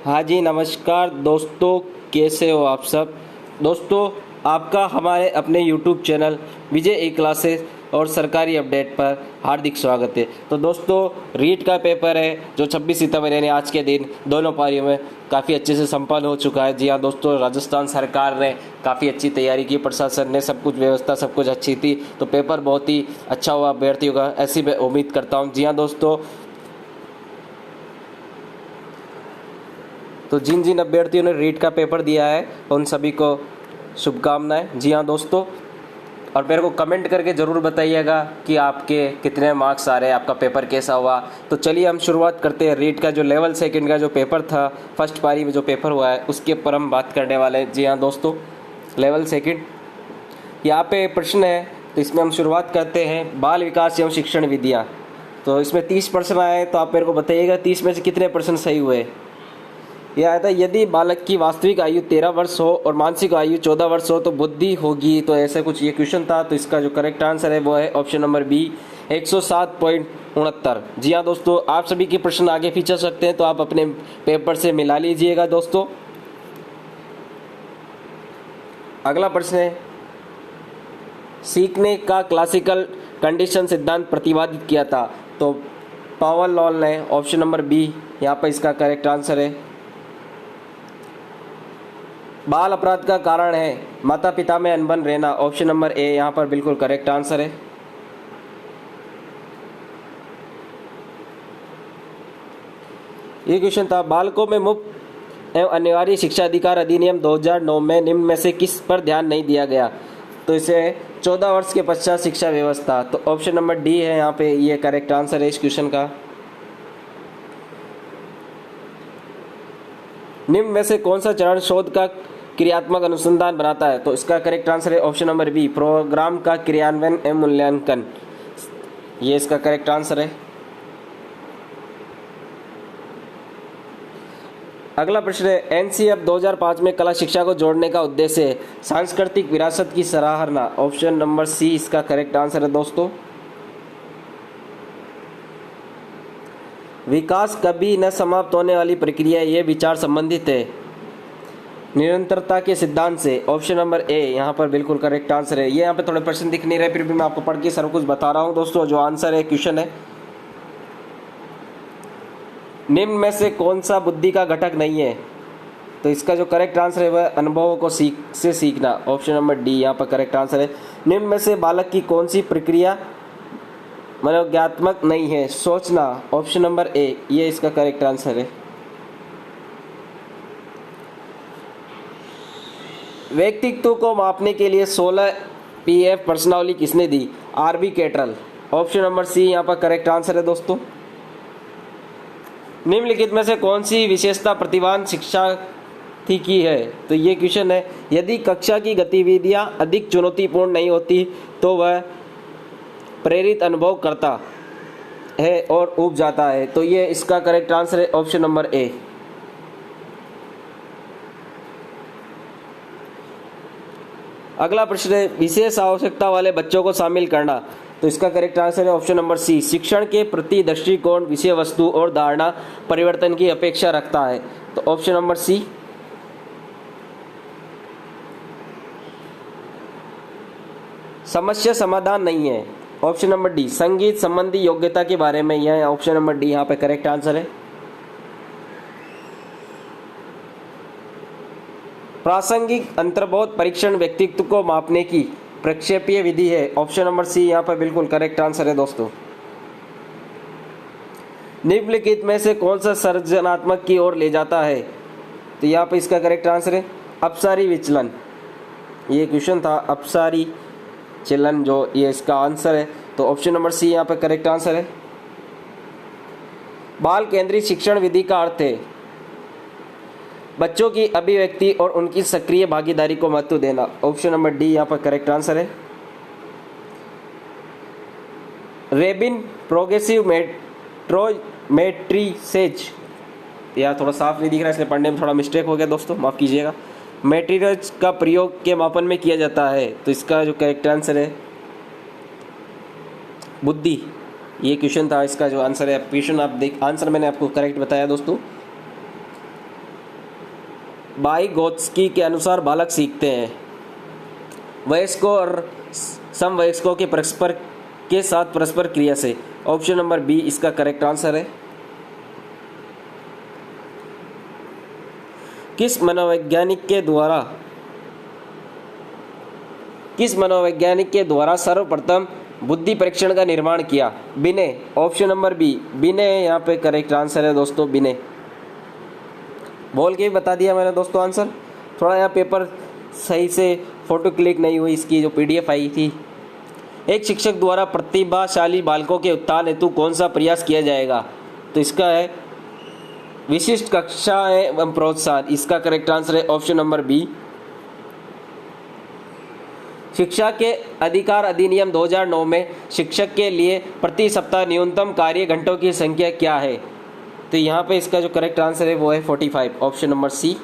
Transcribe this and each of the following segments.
हाँ जी, नमस्कार दोस्तों, कैसे हो आप सब। दोस्तों, आपका हमारे अपने YouTube चैनल विजय ई क्लासेस और सरकारी अपडेट पर हार्दिक स्वागत है। तो दोस्तों, रीट का पेपर है जो 26 सितंबर यानी आज के दिन दोनों पारियों में काफ़ी अच्छे से संपन्न हो चुका है। जी हाँ दोस्तों, राजस्थान सरकार ने काफ़ी अच्छी तैयारी की, प्रशासन ने सब कुछ व्यवस्था सब कुछ अच्छी थी, तो पेपर बहुत ही अच्छा हुआ अभ्यर्थियों का, ऐसी मैं उम्मीद करता हूँ। जी हाँ दोस्तों, तो जिन जिन अभ्यर्थियों ने रीट का पेपर दिया है उन सभी को शुभकामनाएं। जी हाँ दोस्तों, और मेरे को कमेंट करके ज़रूर बताइएगा कि आपके कितने मार्क्स आ रहे हैं, आपका पेपर कैसा हुआ। तो चलिए हम शुरुआत करते हैं। रीट का जो लेवल सेकंड का जो पेपर था, फर्स्ट पारी में जो पेपर हुआ है उसके ऊपर हम बात करने वाले हैं। जी हाँ दोस्तों, लेवल सेकंड यहाँ पे प्रश्न है, तो इसमें हम शुरुआत करते हैं। बाल विकास एवं शिक्षण विधियाँ, तो इसमें 30 प्रश्न आए, तो आप मेरे को बताइएगा 30 में से कितने प्रश्न सही हुए। यह आया था, यदि बालक की वास्तविक आयु 13 वर्ष हो और मानसिक आयु 14 वर्ष हो तो बुद्धि होगी। तो ऐसा कुछ ये क्वेश्चन था, तो इसका जो करेक्ट आंसर है वो है ऑप्शन नंबर बी, 107.69। जी हाँ दोस्तों, आप सभी के प्रश्न आगे पीछे सकते हैं, तो आप अपने पेपर से मिला लीजिएगा दोस्तों। अगला प्रश्न है, सीखने का क्लासिकल कंडीशन सिद्धांत प्रतिपादित किया था। तो पावल लॉल ने, ऑप्शन नंबर बी यहाँ पर इसका करेक्ट आंसर है। बाल अपराध का कारण है माता पिता में अनबन रहना, ऑप्शन नंबर ए यहाँ पर बिल्कुल करेक्ट आंसर है। ये क्वेश्चन था, बालकों में मुफ्त एवं अनिवार्य शिक्षा अधिकार अधिनियम 2009 में निम्न में से किस पर ध्यान नहीं दिया गया। तो इसे 14 वर्ष के पश्चात शिक्षा व्यवस्था, तो ऑप्शन नंबर डी है यहाँ पे, ये करेक्ट आंसर है इस क्वेश्चन का। निम्न में से कौन सा चरण शोध का क्रियात्मक अनुसंधान बनाता है। तो इसका करेक्ट आंसर है ऑप्शन नंबर बी, प्रोग्राम का क्रियान्वयन एवं मूल्यांकन, ये इसका करेक्ट आंसर है। अगला प्रश्न है, एनसीएफ 2005 में कला शिक्षा को जोड़ने का उद्देश्य है सांस्कृतिक विरासत की सराहना, ऑप्शन नंबर सी इसका करेक्ट आंसर है दोस्तों। विकास कभी न समाप्त होने वाली प्रक्रिया, ये विचार संबंधित है निरंतरता के सिद्धांत से, ऑप्शन नंबर ए यहाँ पर बिल्कुल करेक्ट आंसर है। ये यहाँ पे थोड़े प्रश्न दिख नहीं रहे, फिर भी मैं आपको पढ़ के सब कुछ बता रहा हूँ दोस्तों। जो आंसर है क्वेश्चन है, निम्न में से कौन सा बुद्धि का घटक नहीं है। तो इसका जो करेक्ट आंसर है वह अनुभवों को सीखना, ऑप्शन नंबर डी यहाँ पर करेक्ट आंसर है। निम्न में से बालक की कौन सी प्रक्रिया मनोज्ञात्मक नहीं है, सोचना, ऑप्शन नंबर ए, ये इसका करेक्ट आंसर है। व्यक्तित्व को मापने के लिए 16 पीएफ प्रश्नावली किसने दी, RB Cattell, option number C यहाँ पर करेक्ट आंसर है दोस्तों। निम्नलिखित में से कौन सी विशेषता प्रतिभावान शिक्षार्थी की है। तो ये क्वेश्चन है, यदि कक्षा की गतिविधियां अधिक चुनौतीपूर्ण नहीं होती तो वह प्रेरित अनुभव करता है और ऊब जाता है। तो ये इसका करेक्ट आंसर है ऑप्शन नंबर ए। अगला प्रश्न है, विशेष आवश्यकता वाले बच्चों को शामिल करना। तो इसका करेक्ट आंसर है ऑप्शन नंबर सी, शिक्षण के प्रति दृष्टिकोण विषय वस्तु और धारणा परिवर्तन की अपेक्षा रखता है। तो ऑप्शन नंबर सी। समस्या समाधान नहीं है, ऑप्शन नंबर डी, संगीत संबंधी योग्यता के बारे में, यह ऑप्शन नंबर डी यहाँ पे करेक्ट आंसर है। प्रासंगिक अंतर्बोध परीक्षण व्यक्तित्व को मापने की प्रक्षेपीय विधि है, ऑप्शन नंबर सी यहाँ पर बिल्कुल करेक्ट आंसर है दोस्तों। निम्नलिखित में से कौन सा सर्जनात्मक की ओर ले जाता है। तो यहाँ पर इसका करेक्ट आंसर है अपसारी विचलन, ये क्वेश्चन था, अपसारी चलन जो ये इसका आंसर है। तो ऑप्शन नंबर सी यहाँ पर करेक्ट आंसर है। बाल केंद्रित शिक्षण विधि का अर्थ है बच्चों की अभिव्यक्ति और उनकी सक्रिय भागीदारी को महत्व देना, ऑप्शन नंबर डी यहाँ पर करेक्ट आंसर है। रेबिन प्रोग्रेसिव मैट्रिसेज, यार थोड़ा साफ नहीं दिख रहा इसलिए पढ़ने में थोड़ा मिस्टेक हो गया दोस्तों, माफ़ कीजिएगा। मैट्रिसेज का प्रयोग के मापन में किया जाता है। तो इसका जो करेक्ट आंसर है बुद्धि, ये क्वेश्चन था, इसका जो आंसर है क्वेश्चन आप देख, आंसर मैंने आपको करेक्ट बताया दोस्तों। वाइगोत्स्की के अनुसार बालक सीखते हैं? वयस्कों और समवयस्कों के साथ परस्पर क्रिया से। ऑप्शन नंबर बी इसका करेक्ट आंसर है। किस मनोवैज्ञानिक के द्वारा सर्वप्रथम बुद्धि परीक्षण का निर्माण किया? बिने। ऑप्शन नंबर बी बिने यहाँ पे करेक्ट आंसर है दोस्तों, बिने। बोल के ही बता दिया मैंने दोस्तों आंसर। थोड़ा यहाँ पेपर सही से फ़ोटो क्लिक नहीं हुई, इसकी जो पीडीएफ आई थी। एक शिक्षक द्वारा प्रतिभाशाली बालकों के उत्थान हेतु कौन सा प्रयास किया जाएगा? तो इसका है विशिष्ट कक्षाएं एवं प्रोत्साहन। इसका करेक्ट आंसर है ऑप्शन नंबर बी। शिक्षा के अधिकार अधिनियम 2009 में शिक्षक के लिए प्रति सप्ताह न्यूनतम कार्य घंटों की संख्या क्या है? तो यहाँ पे इसका जो करेक्ट आंसर है वो है 45, ऑप्शन नंबर सी।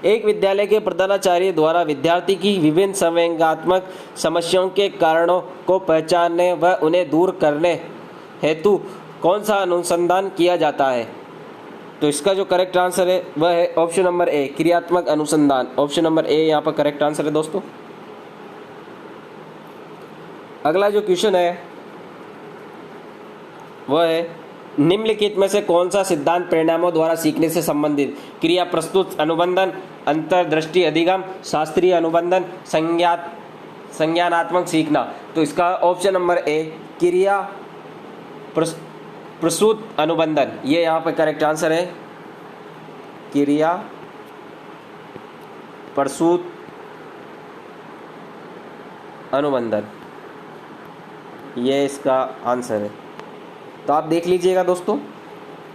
एक विद्यालय के प्रधानाचार्य द्वारा विद्यार्थी की विभिन्न संवेगात्मक समस्याओं के कारणों को पहचानने व उन्हें दूर करने हेतु कौन सा अनुसंधान किया जाता है? तो इसका जो करेक्ट आंसर है वह है ऑप्शन नंबर ए, क्रियात्मक अनुसंधान। ऑप्शन नंबर ए यहाँ पर करेक्ट आंसर है दोस्तों। अगला जो क्वेश्चन है वह है निम्नलिखित में से कौन सा सिद्धांत परिणामों द्वारा सीखने से संबंधित? क्रिया प्रस्तुत अनुबंधन, अंतर्दृष्टि अधिगम, शास्त्रीय अनुबंधन, संज्ञानात्मक सीखना। तो इसका ऑप्शन नंबर ए, क्रिया प्रस्तुत अनुबंधन, ये यहाँ पे करेक्ट आंसर है। क्रिया प्रस्तुत अनुबंधन, ये इसका आंसर है। तो आप देख लीजिएगा दोस्तों,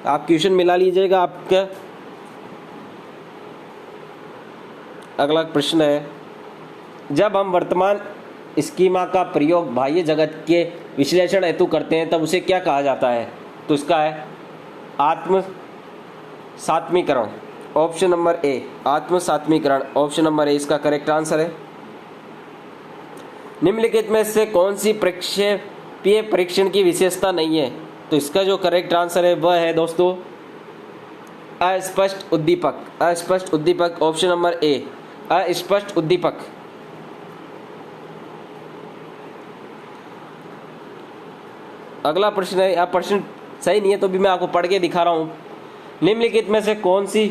आप क्वेश्चन मिला लीजिएगा आपका। अगला प्रश्न है, जब हम वर्तमान स्कीमा का प्रयोग बाह्य जगत के विश्लेषण हेतु करते हैं तब उसे क्या कहा जाता है? तो इसका है आत्म सात्मीकरण। ऑप्शन नंबर ए, आत्म सात्मीकरण। ऑप्शन नंबर ए इसका करेक्ट आंसर है। निम्नलिखित में से कौन सी प्रक्षेपीय परीक्षण की विशेषता नहीं है? तो इसका जो करेक्ट आंसर है वह है दोस्तों अस्पष्ट उद्दीपक। अस्पष्ट उद्दीपक, ऑप्शन नंबर ए, अस्पष्ट उद्दीपक। अगला प्रश्न है, यह प्रश्न सही नहीं है तो भी मैं आपको पढ़ के दिखा रहा हूँ। निम्नलिखित में से कौन सी,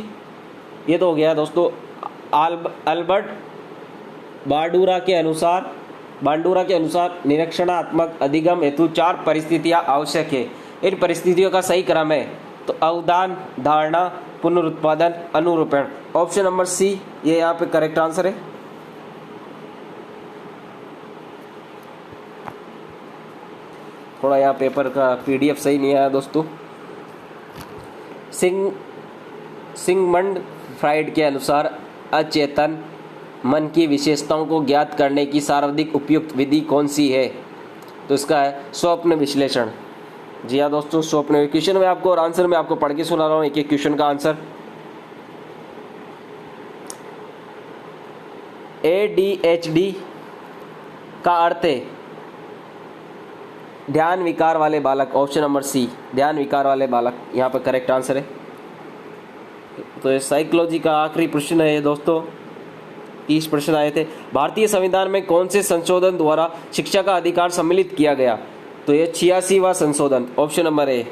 ये तो हो गया दोस्तों, अल्बर्ट बांडुरा के अनुसार निरीक्षणात्मक अधिगम हेतु 4 परिस्थितियाँ आवश्यक है। इन परिस्थितियों का सही क्रम है तो अवधान, धारणा, पुनरुत्पादन, अनुरूपण। ऑप्शन नंबर सी ये यहाँ पे करेक्ट आंसर है। थोड़ा यहाँ पेपर का पीडीएफ सही नहीं आया दोस्तों। सिगमंड फ्राइड के अनुसार अचेतन मन की विशेषताओं को ज्ञात करने की सर्वाधिक उपयुक्त विधि कौन सी है? तो इसका है स्वप्न विश्लेषण। जी हाँ दोस्तों, स्वप्न। क्वेश्चन में आपको और आंसर में आपको पढ़ के सुना रहा हूँ एक एक क्वेश्चन का आंसर। ADHD का अर्थ है ध्यान विकार वाले बालक। ऑप्शन नंबर सी, ध्यान विकार वाले बालक यहाँ पर करेक्ट आंसर है। तो ये साइकोलॉजी का आखिरी प्रश्न है दोस्तों। 30 प्रश्न आए थे। भारतीय संविधान में कौन से संशोधन द्वारा शिक्षा का अधिकार सम्मिलित किया गया? तो ये 86वां संशोधन। ऑप्शन नंबर ए।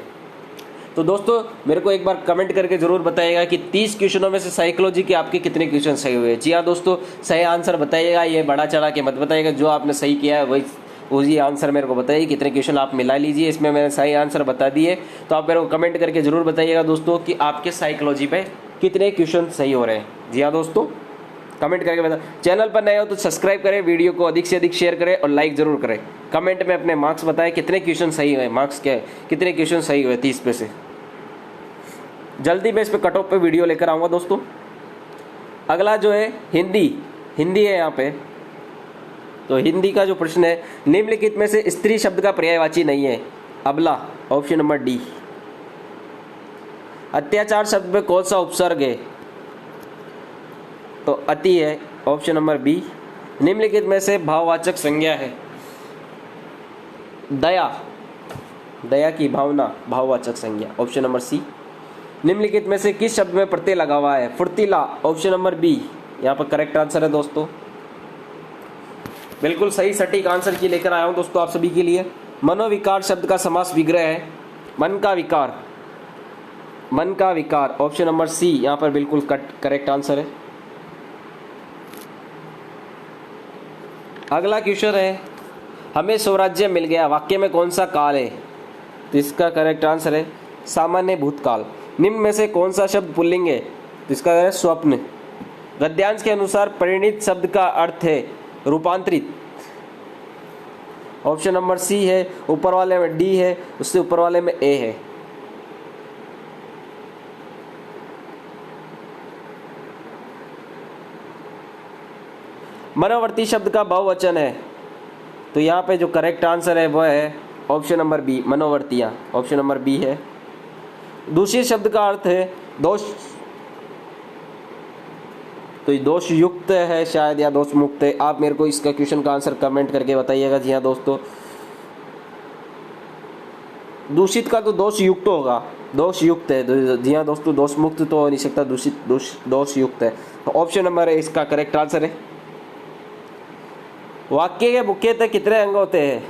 तो दोस्तों मेरे को एक बार कमेंट करके जरूर बताइएगा कि 30 क्वेश्चनों में से साइकोलॉजी के आपके कितने क्वेश्चन सही हुए। जी हाँ दोस्तों, सही आंसर बताइएगा, ये बड़ा चढ़ा के मत बताइएगा। जो आपने सही किया है वही आंसर मेरे को बताइए। कितने क्वेश्चन आप मिला लीजिए, इसमें मैंने सही आंसर बता दिए। तो आप मेरे को कमेंट करके जरूर बताइएगा दोस्तों कि आपके साइकोलॉजी पे कितने क्वेश्चन सही हो रहे हैं। जी हाँ दोस्तों, कमेंट करके बता। चैनल पर नए हो तो सब्सक्राइब करें, वीडियो को अधिक से अधिक शेयर करें और लाइक जरूर करें। कमेंट में अपने मार्क्स बताएं कितने क्वेश्चन सही हुए, मार्क्स क्या है, कितने क्वेश्चन सही हुए 30 में से। जल्दी मैं इस पर कट ऑफ पे वीडियो लेकर आऊँगा दोस्तों। अगला जो है हिंदी है यहाँ पे। तो हिंदी का जो प्रश्न है, निम्नलिखित में से स्त्री शब्द का पर्यायवाची नहीं है? अबला। Option number D. अत्याचार शब्द में कौन सा उपसर्ग है? तो अति है। Option number B. निम्नलिखित में से भाववाचक संज्ञा है? दया की भावना भाववाचक संज्ञा। Option number C. निम्नलिखित में से किस शब्द में प्रत्यय लगा हुआ है? फुर्तीला, ऑप्शन नंबर बी यहाँ पर करेक्ट आंसर है दोस्तों। बिल्कुल सही सटीक आंसर की लेकर आया हूं दोस्तों आप सभी के लिए। मनोविकार शब्द का समास विग्रह है मन का विकार, मन का विकार, ऑप्शन नंबर सी यहाँ पर बिल्कुल करेक्ट आंसर है। अगला क्वेश्चन है, हमें स्वराज्य मिल गया वाक्य में कौन सा काल है? तो इसका करेक्ट आंसर है सामान्य भूतकाल। निम्न में से कौन सा शब्द पुल्लिंग है? तो इसका है स्वप्न। गद्यांश के अनुसार परिणीत शब्द का अर्थ है रूपांतरित, ऑप्शन नंबर सी है। ऊपर वाले में डी है, उससे ऊपर वाले में ए है। मनोवर्ती शब्द का बहुवचन है, तो यहाँ पे जो करेक्ट आंसर है वह है ऑप्शन नंबर बी मनोवर्तियाँ, ऑप्शन नंबर बी है। दूषित शब्द का अर्थ है दोष, तो ये दोष युक्त है शायद या दोष मुक्त है। आप मेरे को इसका क्वेश्चन का आंसर कमेंट करके बताइएगा। जी हाँ दोस्तों, दूषित का तो दोष युक्त होगा, दोष युक्त है। जी हाँ दोस्तों, दोष मुक्त तो हो नहीं सकता, दूषित दोष युक्त है। तो ऑप्शन नंबर है इसका करेक्ट आंसर है। वाक्य के मुख्यतः कितने अंग होते हैं?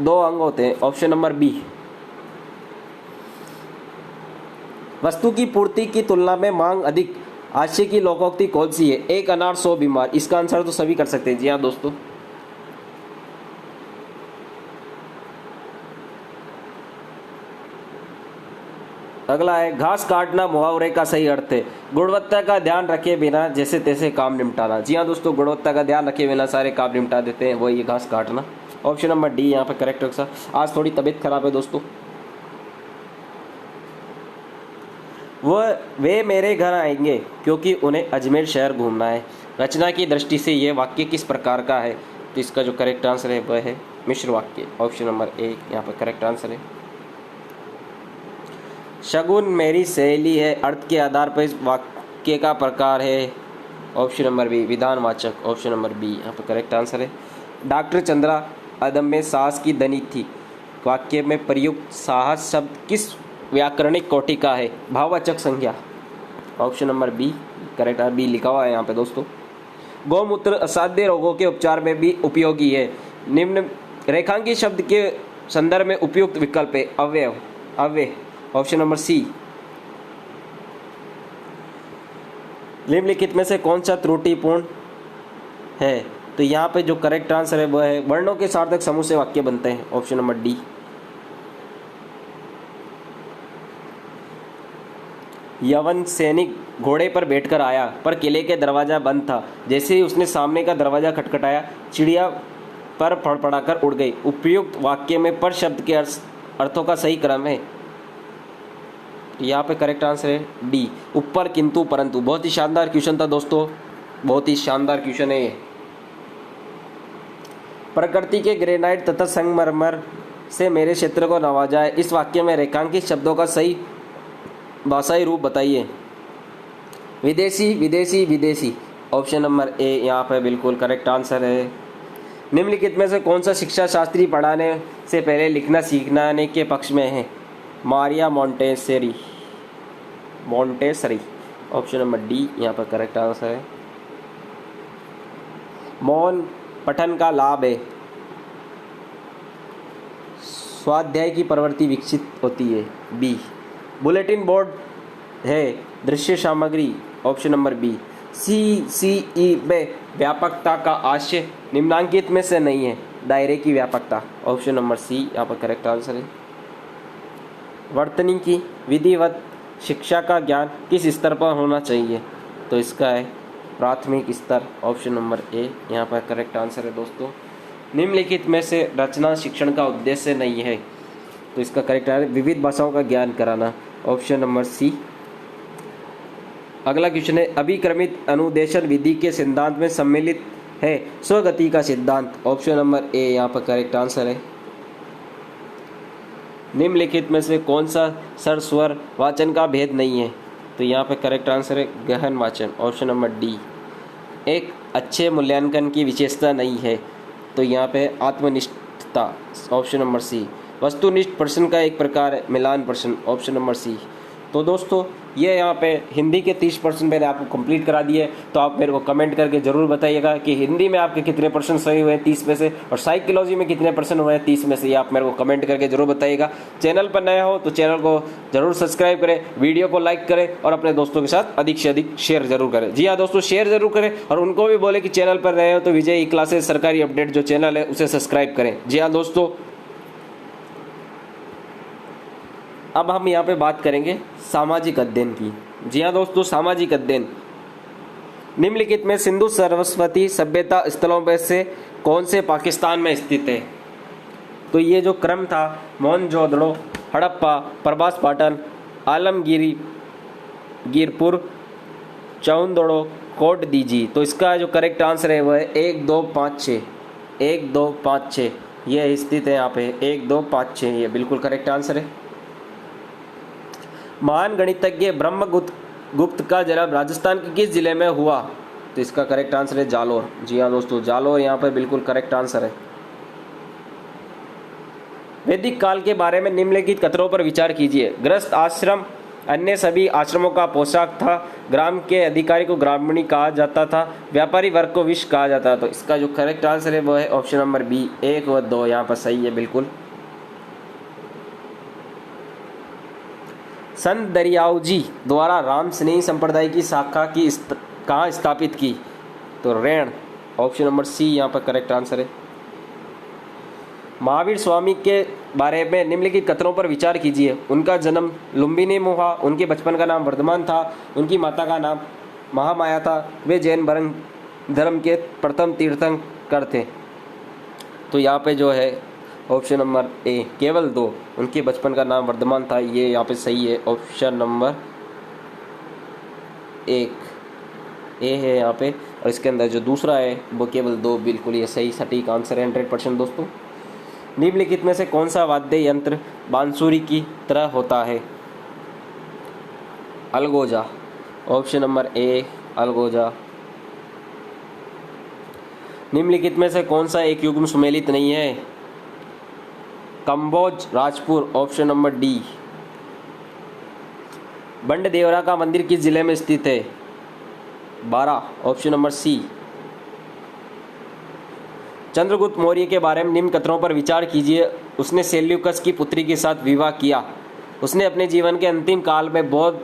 2 अंग होते हैं, ऑप्शन नंबर बी। वस्तु की पूर्ति की तुलना में मांग अधिक, हास्य की लोकोक्ति कौन सी है? एक अनार 100 बीमार। इसका आंसर तो सभी कर सकते हैं। जी हाँ दोस्तों, अगला है घास काटना मुहावरे का सही अर्थ है गुणवत्ता का ध्यान रखे बिना जैसे तैसे काम निपटाना। जी हाँ दोस्तों, गुणवत्ता का ध्यान रखे बिना सारे काम निपटा देते हैं, वो ये घास काटना, ऑप्शन नंबर डी यहाँ पे करेक्ट आंसर। आज थोड़ी तबीयत खराब है दोस्तों। वे मेरे घर आएंगे क्योंकि उन्हें अजमेर शहर घूमना है। रचना की दृष्टि से यह वाक्य किस प्रकार का है? तो इसका जो करेक्ट आंसर है वह है मिश्र वाक्य, ऑप्शन नंबर ए यहाँ पर करेक्ट आंसर है। शगुन मेरी सहेली है अर्थ के आधार पर इस वाक्य का प्रकार है, ऑप्शन नंबर बी विधानवाचक, ऑप्शन नंबर बी यहाँ पर करेक्ट आंसर है। डॉक्टर चंद्रा अदम्य साहस की धनी थी, वाक्य में प्रयुक्त साहस शब्द किस व्याकरणिक कोटि का है? भाववाचक संज्ञा, option number B correct, B लिखा हुआ है यहाँ पे दोस्तों। गौमूत्र असाध्य रोगों के उपचार में भी उपयोगी है। निम्न रेखांकित शब्द के संदर्भ में उपयुक्त विकल्प है अवयव, अव्यय, ऑप्शन नंबर सी। निम्नलिखित में से कौन सा त्रुटिपूर्ण है? तो यहाँ पे जो करेक्ट आंसर है वह है वर्णों के सार्थक समूह से वाक्य बनते हैं, ऑप्शन नंबर डी। यवन सैनिक घोड़े पर बैठकर आया पर किले के दरवाजा बंद था। जैसे ही उसने सामने का दरवाजा खटखटाया चिड़िया पर फड़फड़ाकर उड़ गई। उपयुक्त वाक्य में पर शब्द के अर्थों का सही क्रम है। यहाँ पे करेक्ट आंसर है डी ऊपर किंतु परंतु। बहुत ही शानदार क्वेश्चन था दोस्तों, बहुत ही शानदार क्वेश्चन है ये। प्रकृति के ग्रेनाइट तथा संगमरमर से मेरे क्षेत्र को नवाजा है। इस वाक्य में रेखांकित शब्दों का सही भाषाई रूप बताइए। विदेशी विदेशी विदेशी, ऑप्शन नंबर ए यहाँ पे बिल्कुल करेक्ट आंसर है। निम्नलिखित में से कौन सा शिक्षा शास्त्री पढ़ाने से पहले लिखना सीखने के पक्ष में है? Maria Montessori, option number D यहाँ पर करेक्ट आंसर है। मौन पठन का लाभ है स्वाध्याय की प्रवृत्ति विकसित होती है, बी। बुलेटिन बोर्ड है दृश्य सामग्री, ऑप्शन नंबर बी। CCE में व्यापकता का आशय निम्नांकित में से नहीं है, दायरे की व्यापकता, ऑप्शन नंबर सी यहाँ पर करेक्ट आंसर है। वर्तनी की विधिवत शिक्षा का ज्ञान किस स्तर पर होना चाहिए? तो इसका है प्राथमिक स्तर, ऑप्शन नंबर ए यहाँ पर करेक्ट आंसर है दोस्तों। निम्नलिखित में से रचना शिक्षण का उद्देश्य नहीं है, तो इसका करेक्ट है विविध भाषाओं का ज्ञान कराना, ऑप्शन नंबर सी। अगला क्वेश्चन है अभिक्रमित अनुदेशन विधि के सिद्धांत में सम्मिलित है स्वगति का सिद्धांत, ऑप्शन नंबर ए यहाँ पर करेक्ट आंसर है। निम्नलिखित में से कौन सा सर स्वर वाचन का भेद नहीं है? तो यहाँ पे करेक्ट आंसर है गहन वाचन, ऑप्शन नंबर डी। एक अच्छे मूल्यांकन की विशेषता नहीं है, तो यहाँ पे आत्मनिष्ठता, ऑप्शन नंबर सी। वस्तुनिष्ठ प्रश्न का एक प्रकार है मिलान प्रश्न, ऑप्शन नंबर सी। तो दोस्तों ये यहाँ पे हिंदी के 30% मैंने आपको कंप्लीट करा दिए। तो आप मेरे को कमेंट करके ज़रूर बताइएगा कि हिंदी में आपके कितने परसेंट सही हुए हैं 30 में से, और साइकोलॉजी में कितने परसेंट हुए हैं 30 में से। ये आप मेरे को कमेंट करके ज़रूर बताइएगा। चैनल पर नया हो तो चैनल को ज़रूर सब्सक्राइब करें, वीडियो को लाइक करें और अपने दोस्तों के साथ अधिक से अधिक शेयर जरूर करें। जी हाँ दोस्तों, शेयर जरूर करें और उनको भी बोले कि चैनल पर नए हो तो विजय ई क्लासेस सरकारी अपडेट जो चैनल है उसे सब्सक्राइब करें। जी हाँ दोस्तों, अब हम यहाँ पे बात करेंगे सामाजिक अध्ययन की। जी हाँ दोस्तों, सामाजिक अध्ययन निम्नलिखित में सिंधु सरस्वती सभ्यता स्थलों में से कौन से पाकिस्तान में स्थित है। तो ये जो क्रम था मोहनजोदड़ो, हड़प्पा, प्रभास पाटन, आलमगिरी, गिरपुर, चौंदड़ो, कोट दीजी। तो इसका जो करेक्ट आंसर है वो है 1 2 5 6। 1 2 5 6 ये स्थित है यहाँ पे। 1 2 5 6 ये बिल्कुल करेक्ट आंसर है। महान गणितज्ञ ब्रह्मगुप्त का जन्म राजस्थान के किस जिले में हुआ। तो इसका करेक्ट आंसर है जालोर। जी हाँ दोस्तों, जालोर यहाँ पर बिल्कुल करेक्ट आंसर है। वैदिक काल के बारे में निम्नलिखित कथनों पर विचार कीजिए। गृहस्थ आश्रम अन्य सभी आश्रमों का पोशाक था। ग्राम के अधिकारी को ग्रामीणी कहा जाता था। व्यापारी वर्ग को विश्व कहा जाता था। तो इसका जो करेक्ट आंसर है वो है ऑप्शन नंबर बी, 1 व 2 यहाँ पर सही है बिल्कुल। संत दरियाऊ जी द्वारा राम स्नेही संप्रदाय की शाखा की कहाँ स्थापित की। तो रैण, ऑप्शन नंबर सी यहाँ पर करेक्ट आंसर है। महावीर स्वामी के बारे में निम्नलिखित कथनों पर विचार कीजिए। उनका जन्म लुम्बिनी में हुआ। उनके बचपन का नाम वर्धमान था। उनकी माता का नाम महामाया था। वे जैन धर्म के प्रथम तीर्थंकर थे। तो यहाँ पे जो है ऑप्शन नंबर ए, केवल 2। उनके बचपन का नाम वर्धमान था, ये यहाँ पे सही है। ऑप्शन नंबर 1 ए है यहाँ पे, और इसके अंदर जो दूसरा है वो केवल 2, बिल्कुल ये सही सटीक आंसर है 100% दोस्तों। निम्नलिखित में से कौन सा वाद्य यंत्र बांसुरी की तरह होता है। अलगोजा, ऑप्शन नंबर ए अलगोजा। निम्नलिखित में से कौन सा एक युग्म सुमेलित नहीं है। Kamboj, Rajpur, option number D. Bhand Devra का मंदिर किस जिले में स्थित है। 12, option number C. Chandragupta Maurya के बारे में निम्न कथनों पर विचार कीजिए। उसने सेल्यूकस की पुत्री के साथ विवाह किया। उसने अपने जीवन के अंतिम काल में बौद्ध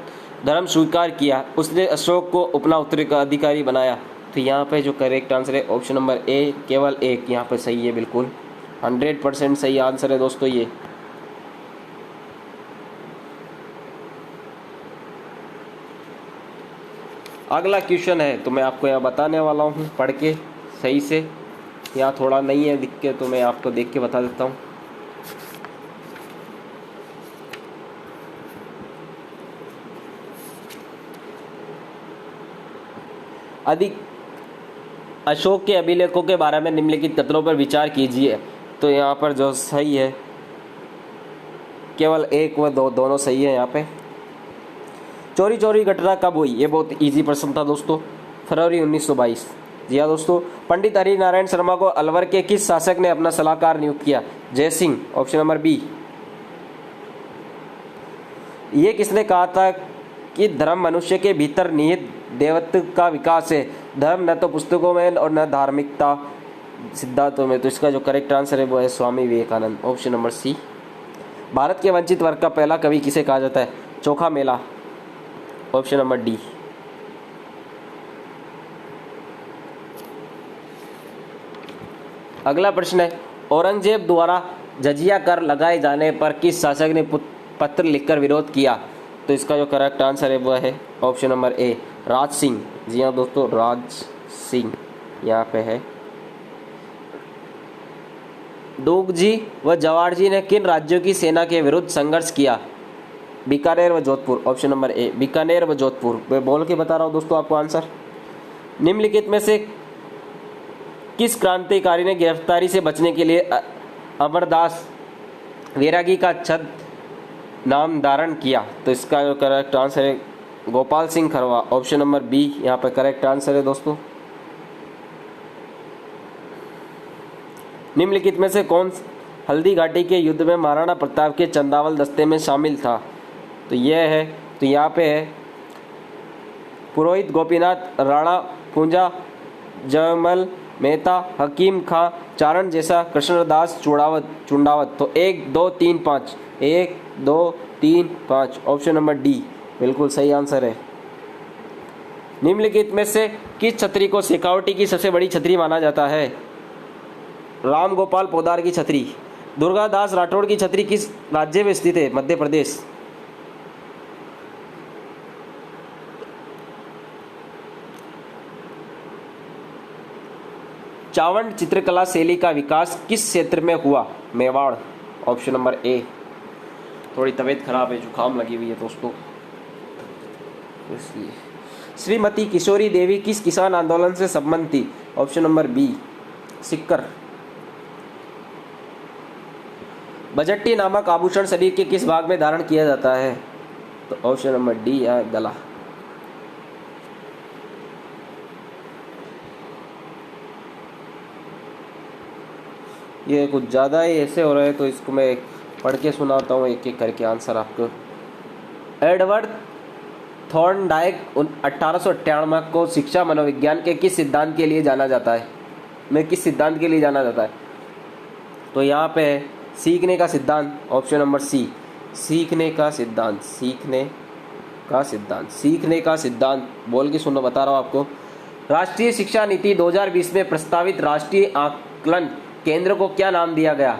धर्म स्वीकार किया। उसने अशोक को अपना उत्तराधिकारी बनाया। तो यहाँ पे जो करेक्ट आंसर है ऑप्शन नंबर ए, केवल 1 यहाँ पे सही है बिल्कुल 100% सही आंसर है दोस्तों ये। अगला क्वेश्चन है तो मैं आपको यहाँ बताने वाला हूँ पढ़ के सही से। यहाँ थोड़ा नहीं है दिख के, तो मैं आपको देख के बता देता हूँ। अधिक अशोक के अभिलेखों के बारे में निम्नलिखित कथनों पर विचार कीजिए। तो यहाँ पर जो सही है केवल 1 व 2 दोनों सही है यहाँ पे। चोरी घटना कब हुई। ये बहुत इजी प्रश्न था दोस्तों। फरवरी 1922। जी हाँ दोस्तों। पंडित हरि नारायण शर्मा को अलवर के किस शासक ने अपना सलाहकार नियुक्त किया। जय सिंह, ऑप्शन नंबर बी। ये किसने कहा था कि धर्म मनुष्य के भीतर निहित देवत्व का विकास है। धर्म न तो पुस्तकों में और न धार्मिकता सिद्धांतों में। तो इसका जो करेक्ट आंसर है वो है Swami Vivekananda, option number C. Bharat के वंचित वर्ग का पहला कवि किसे कहा जाता है। चोखा मेला, ऑप्शन नंबर डी। अगला प्रश्न है औरंगजेब द्वारा जजिया कर लगाए जाने पर किस शासक ने पत्र लिखकर विरोध किया। तो इसका जो करेक्ट आंसर है वह है ऑप्शन नंबर ए, राज सिंह। जी हाँ दोस्तों, राज सिंह यहाँ पे है। डोगजी व जवाहर ने किन राज्यों की सेना के विरुद्ध संघर्ष किया। बीकानेर व जोधपुर, ऑप्शन नंबर ए, बीकानेर व जोधपुर। मैं बोल के बता रहा हूँ दोस्तों आपको आंसर। निम्नलिखित में से किस क्रांतिकारी ने गिरफ्तारी से बचने के लिए अमरदास वैरागी का छद नाम धारण किया। तो इसका जो करेक्ट आंसर है Gopal Singh Kharwa, option number B यहाँ पर करेक्ट आंसर है दोस्तों। निम्नलिखित में से कौन हल्दी घाटी के युद्ध में महाराणा प्रताप के चंदावल दस्ते में शामिल था? तो यह है, तो यहाँ पे है पुरोहित गोपीनाथ, राणा पूंजा, जयमल मेहता, हकीम खां, चारण जैसा, कृष्णदास चुंडावत। तो 1 2 3 5, 1 2 3 5, ऑप्शन नंबर डी बिल्कुल सही आंसर है। निम्नलिखित में से किस छतरी को शेखावटी की सबसे बड़ी छतरी माना जाता है? राम गोपाल पोदार की छतरी। दुर्गादास राठौड़ की छतरी किस राज्य में स्थित है? मध्य प्रदेश। चावंड चित्रकला शैली का विकास किस क्षेत्र में हुआ? मेवाड़, ऑप्शन नंबर ए। थोड़ी तबीयत खराब है, जुकाम लगी हुई है दोस्तों, इसलिए। श्रीमती किशोरी देवी किस किसान आंदोलन से संबंधित थी? ऑप्शन नंबर बी, सिक्कर। बजट्टी नामक आभूषण शरीर के किस भाग में धारण किया जाता है? तो ऑप्शन नंबर डी है गला। ये कुछ ज़्यादा ही ऐसे हो रहा है, तो इसको मैं पढ़ के सुनाता हूँ एक एक करके आंसर आपको। एडवर्ड थॉर्नडाइक 1898 को शिक्षा मनोविज्ञान के किस सिद्धांत के लिए जाना जाता है? में किस सिद्धांत के लिए जाना जाता है? तो यहाँ पे है सीखने का सिद्धांत, ऑप्शन नंबर सी, सीखने का सिद्धांत, सीखने का सिद्धांत, सीखने का सिद्धांत। बोल के सुनो, बता रहा हूँ आपको। राष्ट्रीय शिक्षा नीति 2020 में प्रस्तावित राष्ट्रीय आकलन केंद्र को क्या नाम दिया गया?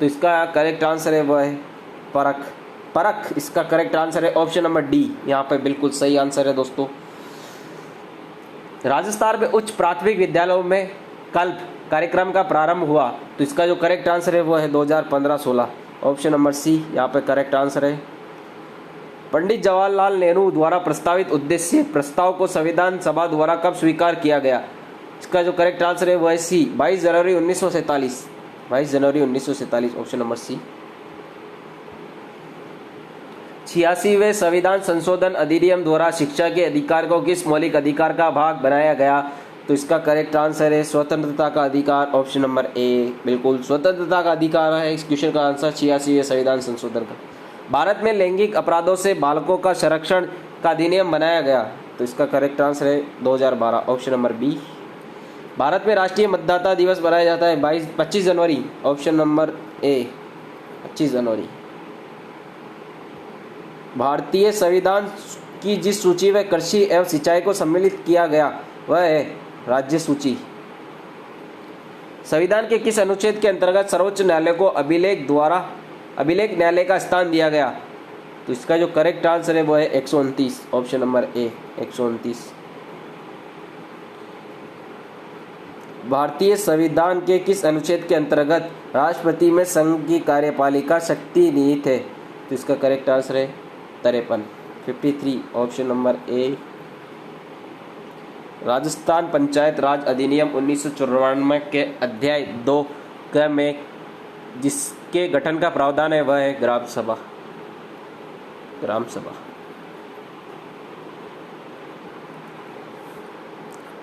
तो इसका करेक्ट आंसर है वो है परख। परख इसका करेक्ट आंसर है, ऑप्शन नंबर डी यहाँ पे बिल्कुल सही आंसर है दोस्तों। राजस्थान में उच्च प्राथमिक विद्यालयों में कल्प कार्यक्रम का प्रारंभ हुआ, तो इसका जो करेक्ट आंसर है वो है 2015-16, ऑप्शन नंबर सी यहाँ पे करेक्ट आंसर है। पंडित जवाहरलाल नेहरू द्वारा प्रस्तावित उद्देश्य प्रस्ताव को संविधान सभा द्वारा कब स्वीकार किया गया? इसका जो करेक्ट आंसर है वो है सी, 22 जनवरी 1947, 22 जनवरी 1947, ऑप्शन नंबर सी। 86वें संविधान संशोधन अधिनियम द्वारा शिक्षा के अधिकार को किस मौलिक अधिकार का भाग बनाया गया? तो इसका करेक्ट आंसर है स्वतंत्रता का अधिकार, ऑप्शन नंबर ए बिल्कुल स्वतंत्रता का अधिकार है इस क्वेश्चन का आंसर 86वें संविधान संशोधन का। भारत में लैंगिक अपराधों से बालकों का संरक्षण का अधिनियम बनाया गया, तो इसका करेक्ट आंसर है 2012, ऑप्शन नंबर बी। भारत में राष्ट्रीय मतदाता दिवस मनाया जाता है 25 जनवरी, ऑप्शन नंबर ए 25 जनवरी। भारतीय संविधान की जिस सूची में कृषि एवं सिंचाई को सम्मिलित किया गया वह है राज्य सूची। संविधान के किस अनुच्छेद के अंतर्गत सर्वोच्च न्यायालय को अभिलेख न्यायालय का स्थान दिया गया? तो इसका जो करेक्ट आंसर है वो है 129, ऑप्शन नंबर ए 129। भारतीय संविधान के किस अनुच्छेद के अंतर्गत राष्ट्रपति में संघ की कार्यपालिका शक्ति निहित है? तो इसका करेक्ट आंसर है 53, option number A. Rajasthan panchayat Raj अधिनियम 1994 के अध्याय 2 में जिसके गठन का प्रावधान है वह है ग्राम सभा। ग्राम सभा।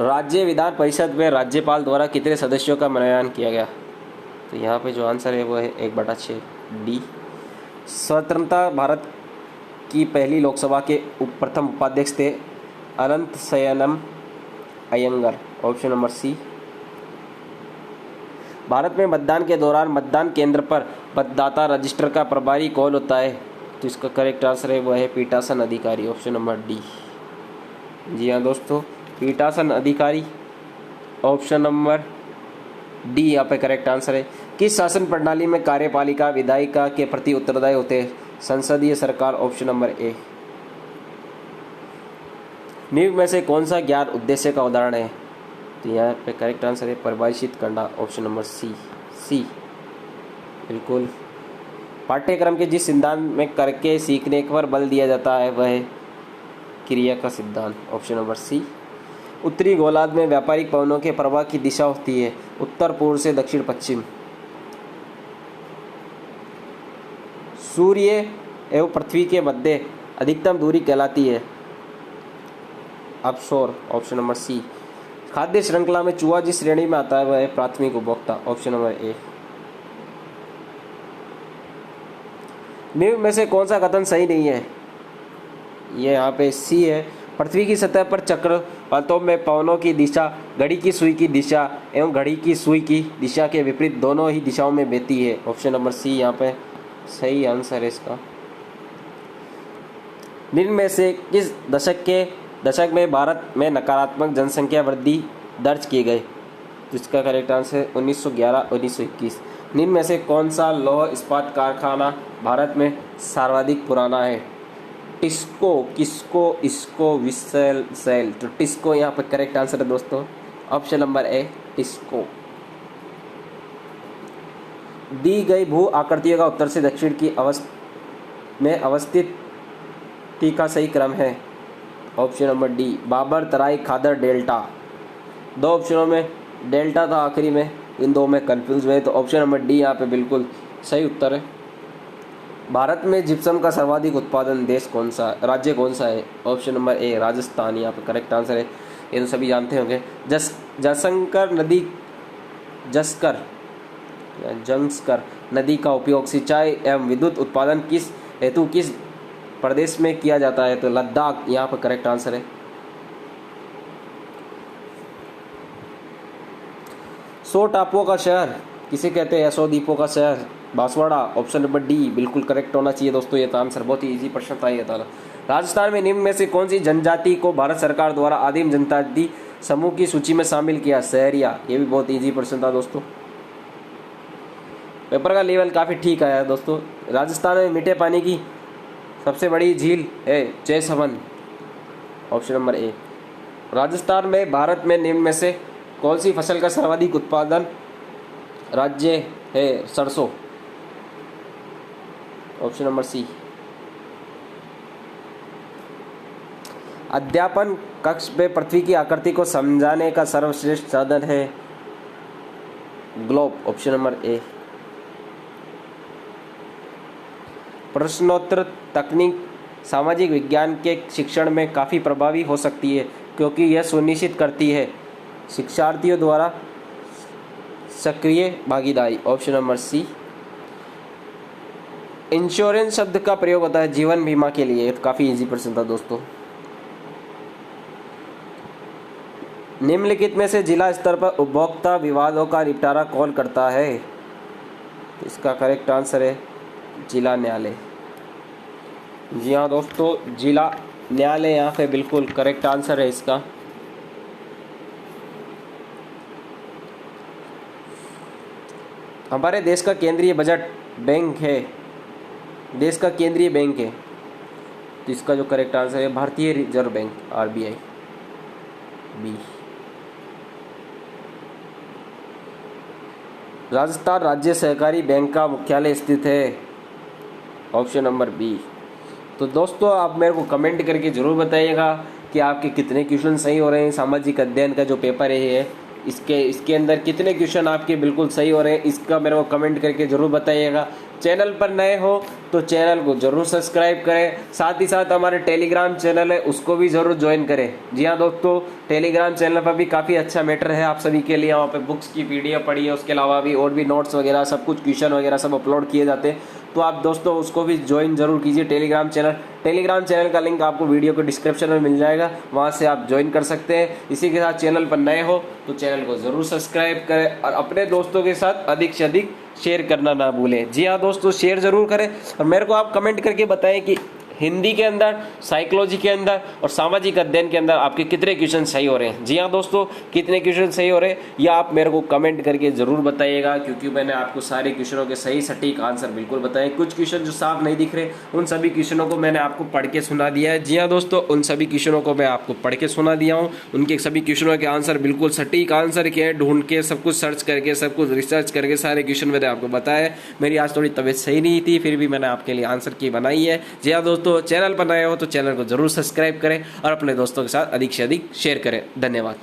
राज्य विधान परिषद में राज्यपाल द्वारा कितने सदस्यों का मनोनयन किया गया? तो यहाँ पे जो आंसर है वो है 1/6 डी। स्वतंत्रता भारत की पहली लोकसभा के प्रथम उपाध्यक्ष थे Ananth Sayanam Ayyangar, option number C. Bharat में मतदान के दौरान मतदान केंद्र पर मतदाता रजिस्टर का प्रभारी कौन होता है? तो इसका करेक्ट आंसर है वह है पीठासन अधिकारी, ऑप्शन नंबर डी। जी हाँ दोस्तों, पीठासन अधिकारी, ऑप्शन नंबर डी यहाँ पे करेक्ट आंसर है। किस शासन प्रणाली में कार्यपालिका विधायिका के प्रति उत्तरदायी होते हैं? संसदीय सरकार, ऑप्शन नंबर ए। निम्न में से कौन सा ज्ञान उद्देश्य का उदाहरण है? तो यहाँ पे करेक्ट आंसर है परिभाषित करना, ऑप्शन नंबर सी बिल्कुल। पाठ्यक्रम के जिस सिद्धांत में करके सीखने पर बल दिया जाता है वह है क्रिया का सिद्धांत, ऑप्शन नंबर सी। उत्तरी गोलार्ध में व्यापारिक पवनों के प्रवाह की दिशा होती है उत्तर पूर्व से दक्षिण पश्चिम। सूर्य एवं पृथ्वी के मध्य अधिकतम दूरी कहलाती है अपशोर, ऑप्शन नंबर सी। खाद्य श्रृंखला में चूहा जिस श्रेणी में आता है वह है प्राथमिक उपभोक्ता, ऑप्शन नंबर ए। निम्न में से कौन सा कथन सही नहीं है? ये यहाँ पे सी है। पृथ्वी की सतह पर चक्र वास्तव में पवनों की दिशा, घड़ी की सुई की दिशा एवं घड़ी की सुई की दिशा के विपरीत दोनों ही दिशाओं में बहती है। ऑप्शन नंबर सी यहाँ पे सही आंसर है इसका। निम्न में से किस दशक में भारत में नकारात्मक जनसंख्या वृद्धि दर्ज की गई? जिसका करेक्ट आंसर 1911-1921। निम्न में से कौन सा लौह इस्पात कारखाना भारत में सर्वाधिक पुराना है? टिस्को, किस्को, इसको, विसल, सेल। तो टिस्को यहाँ पर करेक्ट आंसर है दोस्तों। Option number A TISCO. दी गई भू आकृतियों का उत्तर से दक्षिण की में अवस्थित का सही क्रम है। ऑप्शन नंबर डी बाबर, तराई, खादर, डेल्टा। दो ऑप्शनों में डेल्टा था आखिरी में, इन दो में कंफ्यूज हुए, तो ऑप्शन नंबर डी यहाँ पे बिल्कुल सही उत्तर है। भारत में जिप्सम का सर्वाधिक उत्पादन राज्य कौन सा है? ऑप्शन नंबर ए राजस्थान यहाँ पे करेक्ट आंसर है। ये तो सभी जानते होंगे। जंस्कर नदी का उपयोग सिंचाई एवं विद्युत उत्पादन किस प्रदेश में किया जाता है? तो लद्दाख यहाँ पर करेक्ट आंसर है। 100 टापुओं का शहर किसे कहते हैं? 100 द्वीपों का शहर बांसवाड़ा। ऑप्शन नंबर डी बिल्कुल करेक्ट होना चाहिए दोस्तों। ये तो आंसर बहुत ही इजी प्रश्न था ये था। राजस्थान में निम्न में से कौन सी जनजाति को भारत सरकार द्वारा आदिम जनजाति समूह की सूची में शामिल किया? सहरिया। ये भी बहुत इजी प्रश्न था दोस्तों। पेपर का लेवल काफ़ी ठीक आया है दोस्तों। राजस्थान में मीठे पानी की सबसे बड़ी झील है जयसवन। Option number A. राजस्थान में भारत में निम्न में से कौन सी फसल का सर्वाधिक उत्पादन राज्य है? सरसों। Option number C. अध्यापन कक्ष में पृथ्वी की आकृति को समझाने का सर्वश्रेष्ठ साधन है ग्लोब। ऑप्शन नंबर ए। प्रश्नोत्तर तकनीक सामाजिक विज्ञान के शिक्षण में काफ़ी प्रभावी हो सकती है क्योंकि यह सुनिश्चित करती है शिक्षार्थियों द्वारा सक्रिय भागीदारी। ऑप्शन नंबर सी। इंश्योरेंस शब्द का प्रयोग होता है जीवन बीमा के लिए। काफ़ी इजी प्रश्न था दोस्तों। निम्नलिखित में से जिला स्तर पर उपभोक्ता विवादों का निपटारा कौन करता है? इसका करेक्ट आंसर है जिला न्यायालय। जी हाँ दोस्तों, जिला न्यायालय यहाँ पे बिल्कुल करेक्ट आंसर है इसका। हमारे देश का केंद्रीय बजट बैंक है, देश का केंद्रीय बैंक है, तो इसका जो करेक्ट आंसर है भारतीय reserve bank RBI B. Rajasthan राज्य सहकारी बैंक का मुख्यालय स्थित है। Option number B. तो दोस्तों आप मेरे को कमेंट करके ज़रूर बताइएगा कि आपके कितने क्वेश्चन सही हो रहे हैं। सामाजिक अध्ययन का जो पेपर है इसके अंदर कितने क्वेश्चन आपके बिल्कुल सही हो रहे हैं, इसका मेरे को कमेंट करके ज़रूर बताइएगा। चैनल पर नए हो तो चैनल को ज़रूर सब्सक्राइब करें, साथ ही साथ हमारे टेलीग्राम चैनल है उसको भी ज़रूर ज्वाइन करें। जी हाँ दोस्तों, टेलीग्राम चैनल पर भी काफ़ी अच्छा मैटर है आप सभी के लिए। वहाँ पे बुक्स की PDF पढ़ी है, उसके अलावा भी और भी नोट्स वगैरह सब कुछ क्वेश्चन वगैरह सब अपलोड किए जाते हैं, तो आप दोस्तों उसको भी ज्वाइन जरूर कीजिए टेलीग्राम चैनल का लिंक आपको वीडियो के डिस्क्रिप्शन में मिल जाएगा, वहाँ से आप ज्वाइन कर सकते हैं। इसी के साथ चैनल पर नए हो तो चैनल को ज़रूर सब्सक्राइब करें और अपने दोस्तों के साथ अधिक से अधिक शेयर करना ना भूलें। जी हाँ दोस्तों, शेयर ज़रूर करें और मेरे को आप कमेंट करके बताएं कि हिंदी के अंदर, साइकोलॉजी के अंदर और सामाजिक अध्ययन के अंदर आपके कितने क्वेश्चन सही हो रहे हैं। जी हाँ दोस्तों, कितने क्वेश्चन सही हो रहे हैं या आप मेरे को कमेंट करके ज़रूर बताइएगा, क्योंकि मैंने आपको सारे क्वेश्चनों के सही सटीक आंसर बिल्कुल बताए। कुछ क्वेश्चन जो साफ नहीं दिख रहे उन सभी क्वेश्चनों को मैंने आपको पढ़ के सुना दिया है। जी हाँ दोस्तों, उन सभी क्वेश्चनों को मैं आपको पढ़ के सुना दिया हूँ। उनके सभी क्वेश्चनों के आंसर बिल्कुल सटीक आंसर के ढूंढ के सब कुछ सर्च करके सब कुछ रिसर्च करके सारे क्वेश्चन मैंने आपको बताया। मेरी आज थोड़ी तबीयत सही नहीं थी, फिर भी मैंने आपके लिए आंसर की बनाई है। जी हाँ दोस्तों, चैनल पर नए हो तो चैनल को जरूर सब्सक्राइब करें और अपने दोस्तों के साथ अधिक से अधिक शेयर करें। धन्यवाद।